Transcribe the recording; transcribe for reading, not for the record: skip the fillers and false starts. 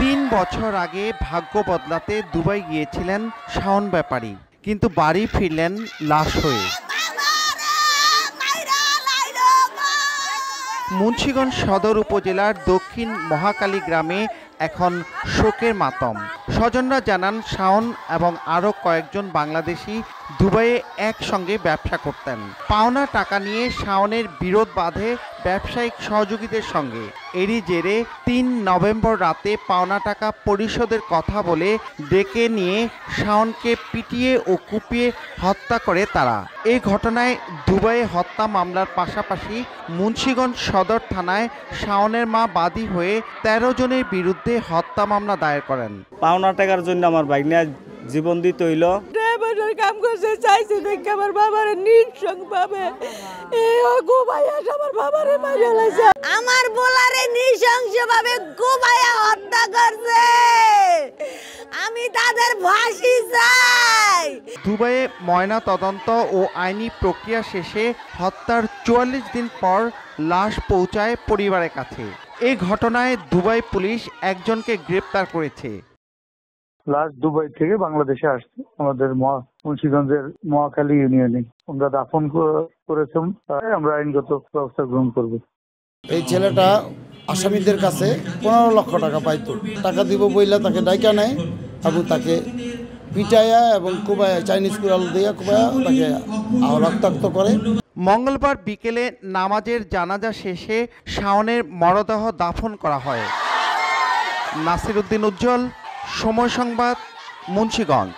3 বছর আগে ভাগ্য বদলাতে দুবাই গিয়েছিলেন শাওন ব্যাপারী, কিন্তু বাড়ি ফিরলেন লাশ হয়ে। মুন্সিগঞ্জ সদর উপজেলার দক্ষিণ মহাকালী গ্রামে এখন শোকের মাতম। স্বজনরা জানান, শাওন এবং আরও কয়েকজন বাংলাদেশি দুবাইয়ে একসঙ্গে ব্যবসা করতেন। পাওনা টাকা নিয়ে শাওনের বিরোধ বাধে ব্যবসায়িক সহযোগীদের সঙ্গে। এরই জেরে 3 নভেম্বর রাতে পাওনা টাকা পরিশোধের কথা বলে ডেকে নিয়ে শাওনকে পিটিয়ে ও কুপিয়ে হত্যা করে তারা। এই ঘটনায় দুবাইয়ে হত্যা মামলার পাশাপাশি মুন্সিগঞ্জ সদর থানায় শাওনের মা বাদী হয়ে 13 জনের বিরুদ্ধে হত্যা মামলা দায়ের করেন। পাওনা টাকার জন্য আমার ভাগ্নে জীবন দিতে হইল। ড্রাইভারের কাম করতে চাইছে দেখে আমার বাবার নৃশংসভাবে আমার বাবারে মারিয়া লাইছে। আমার বোলারে নৃশংসভাবে গোবায়া হত্যা করছে। আমি তাদের ফাঁসি চাই। দুবাইয়ে ময়না তদন্ত ও আইনি প্রক্রিয়া শেষে হত্যার 44 দিন পর লাশ পৌঁছায় পরিবারের কাছে। এই ঘটনায় দুবাই পুলিশ একজনকে গ্রেপ্তার করেছে। লাশ দুবাই থেকে বাংলাদেশে আসছে আমাদের মুন্সিগঞ্জের মহাখালী ইউনিয়নে। আমরা দাফন করেছি, আমরা আইনগত ব্যবস্থা গ্রহণ করব। এই ছেলেটা আসামিদের কাছে 15 লক্ষ টাকা পাইতো। টাকা দিব বইলা তাকে ডাইকা নেয় এবং তাকে পিটাইয়া এবং কুবায়া চাইনিজ কুড়াল দিয়া কুবায়া তাকে রক্তাক্ত করে। মঙ্গলবার বিকেলে নামাজের জানাজা শেষে শাওনের মরদেহ দাফন করা হয়। নাসির উদ্দিন উজ্জ্বল, সময় সংবাদ, মুন্সিগঞ্জ।